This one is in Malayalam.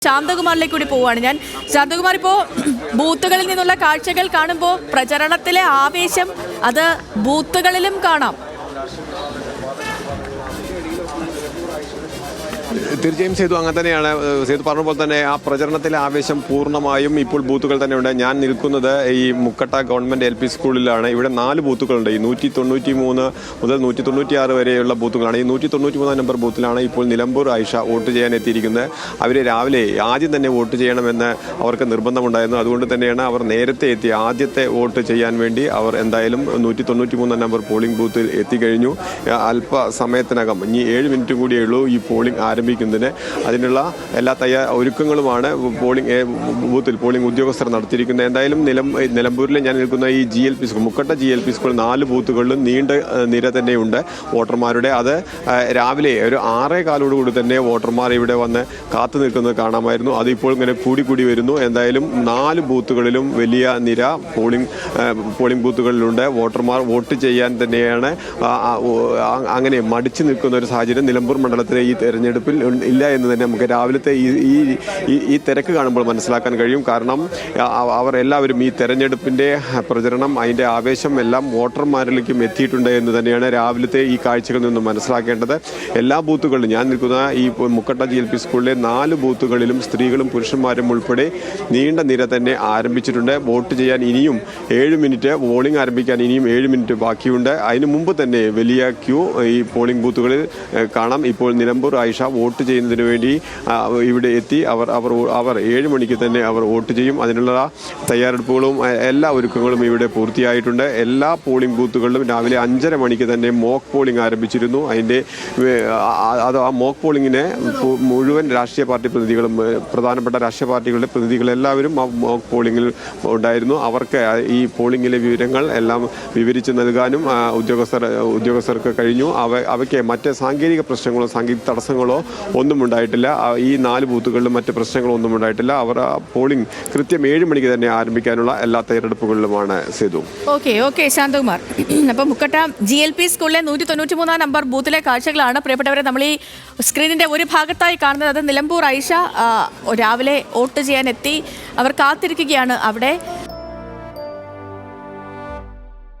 ശാന്തകുമാറിലേക്ക് കൂടി പോവുകയാണ് ഞാൻ. ശാന്തകുമാർ, ഇപ്പോൾ ബൂത്തുകളിൽ നിന്നുള്ള കാഴ്ചകൾ കാണുമ്പോൾ പ്രചരണത്തിലെ ആവേശം അത് ബൂത്തുകളിലും കാണാം. തീർച്ചയായും സേതു അങ്ങനെ തന്നെയാണ്. സേതു പറഞ്ഞ പോലെ തന്നെ ആ പ്രചരണത്തിലെ ആവേശം പൂർണ്ണമായും ഇപ്പോൾ ബൂത്തുകൾ തന്നെയുണ്ട്. ഞാൻ നിൽക്കുന്നത് ഈ മുക്കട്ട ഗവൺമെൻറ് LP സ്കൂളിലാണ്. ഇവിടെ 4 ബൂത്തുകളുണ്ട്. ഈ 193 മുതൽ 196 വരെയുള്ള ബൂത്തുകളാണ്. ഈ 193 നമ്പർ ബൂത്തിലാണ് ഇപ്പോൾ നിലമ്പൂർ ആയിഷ വോട്ട് ചെയ്യാൻ എത്തിയിരിക്കുന്നത്. അവർ രാവിലെ ആദ്യം തന്നെ വോട്ട് ചെയ്യണമെന്ന് അവർക്ക് നിർബന്ധമുണ്ടായിരുന്നു. അതുകൊണ്ട് തന്നെയാണ് അവർ നേരത്തെ എത്തി ആദ്യത്തെ വോട്ട് ചെയ്യാൻ വേണ്ടി അവർ എന്തായാലും 193 നമ്പർ പോളിംഗ് ബൂത്തിൽ എത്തിക്കഴിഞ്ഞു. അല്പസമയത്തിനകം ഇനി 7 മിനിറ്റും കൂടിയേ ഉള്ളൂ ഈ പോളിംഗ് ആരംഭിക്കുന്നതിന്. അതിനുള്ള എല്ലാ ഒരുക്കങ്ങളുമാണ് പോളിംഗ് ഉദ്യോഗസ്ഥർ നടത്തിയിരിക്കുന്നത്. എന്തായാലും നിലമ്പൂരിൽ ഞാൻ നിൽക്കുന്ന ഈ GLP school, Mukkatta GLP school 4 ബൂത്തുകളിലും നീണ്ട നിര തന്നെയുണ്ട് വോട്ടർമാരുടെ. അത് രാവിലെ ഒരു 6:15 തന്നെ വോട്ടർമാർ ഇവിടെ വന്ന് കാത്തു നിൽക്കുന്നത് കാണാമായിരുന്നു. അതിപ്പോൾ ഇങ്ങനെ കൂടി വരുന്നു. എന്തായാലും 4 ബൂത്തുകളിലും വലിയ നിര പോളിംഗ് ബൂത്തുകളിലുണ്ട്. വോട്ടർമാർ വോട്ട് ചെയ്യാൻ തന്നെയാണ് അങ്ങനെ മടിച്ചു നിൽക്കുന്ന ഒരു സാഹചര്യം നിലമ്പൂർ മണ്ഡലത്തിലെ ഈ തെരഞ്ഞെടുപ്പിൽ ഇല്ല എന്ന് തന്നെ നമുക്ക് രാവിലത്തെ ഈ തിരക്ക് കാണുമ്പോൾ മനസ്സിലാക്കാൻ കഴിയും. കാരണം അവർ എല്ലാവരും ഈ തെരഞ്ഞെടുപ്പിൻ്റെ പ്രചരണം, അതിൻ്റെ ആവേശം എല്ലാം വോട്ടർമാരിലേക്കും എത്തിയിട്ടുണ്ട് എന്ന് തന്നെയാണ് രാവിലത്തെ ഈ കാഴ്ചകളിൽ നിന്ന് മനസ്സിലാക്കേണ്ടത്. എല്ലാ ബൂത്തുകളിലും ഞാൻ നിൽക്കുന്ന ഈ മുക്കട്ട GLP സ്കൂളിലെ 4 ബൂത്തുകളിലും സ്ത്രീകളും പുരുഷന്മാരും ഉൾപ്പെടെ നീണ്ട നിര തന്നെ ആരംഭിച്ചിട്ടുണ്ട്. വോട്ട് ചെയ്യാൻ ഇനിയും 7 മിനിറ്റ്, പോളിംഗ് ആരംഭിക്കാൻ ഇനിയും 7 മിനിറ്റ് ബാക്കിയുണ്ട്. അതിനു മുമ്പ് തന്നെ വലിയ ക്യൂ ഈ പോളിംഗ് ബൂത്തുകളിൽ കാണാം. ഇപ്പോൾ നിലമ്പൂർ ആയിഷ വോട്ട് ചെയ്യുന്നതിന് വേണ്ടി ഇവിടെ എത്തി. അവർ 7 മണിക്ക് തന്നെ അവർ വോട്ട് ചെയ്യും. അതിനുള്ള തയ്യാറെടുപ്പുകളും എല്ലാ ഒരുക്കങ്ങളും ഇവിടെ പൂർത്തിയായിട്ടുണ്ട്. എല്ലാ പോളിംഗ് ബൂത്തുകളിലും രാവിലെ 5:30 മണിക്ക് തന്നെ മോക്ക് പോളിംഗ് ആരംഭിച്ചിരുന്നു. ആ മോക്ക് പോളിംഗിന് മുഴുവൻ രാഷ്ട്രീയ പാർട്ടി പ്രതിനിധികളും പ്രധാനപ്പെട്ട രാഷ്ട്രീയ പാർട്ടികളുടെ പ്രതിനിധികളെല്ലാവരും ആ മോക്ക് പോളിംഗിൽ ഉണ്ടായിരുന്നു. അവർക്ക് ഈ പോളിംഗിലെ വിവരങ്ങൾ എല്ലാം വിവരിച്ച് നൽകാനും ഉദ്യോഗസ്ഥർക്ക് കഴിഞ്ഞു. അവയ്ക്ക് മറ്റ് സാങ്കേതിക പ്രശ്നങ്ങളോ സാങ്കേതിക തടസ്സങ്ങളോ ഒന്നും ഉണ്ടായിട്ടില്ല. ഈ 4 ബൂത്തുകളിലും മറ്റ് പ്രശ്നങ്ങളൊന്നും ഉണ്ടായിട്ടില്ല. അവർ പോളിംഗ് കൃത്യം 7 മണിക്ക് തന്നെ ആരംഭിക്കാനുള്ള എല്ലാ തയ്യാറെടുപ്പുകളിലുമാണ്. സേതു. ഓക്കെ ശാന്തകുമാർ. അപ്പം മുക്കട്ട GLP സ്കൂളിലെ 193 നമ്പർ ബൂത്തിലെ കാഴ്ചകളാണ് പ്രിയപ്പെട്ടവരെ നമ്മൾ ഈ സ്ക്രീനിന്റെ ഒരു ഭാഗത്തായി കാണുന്നത്. അത് നിലമ്പൂർ ആയിഷ രാവിലെ വോട്ട് ചെയ്യാൻ എത്തി. അവർ കാത്തിരിക്കുകയാണ് അവിടെ.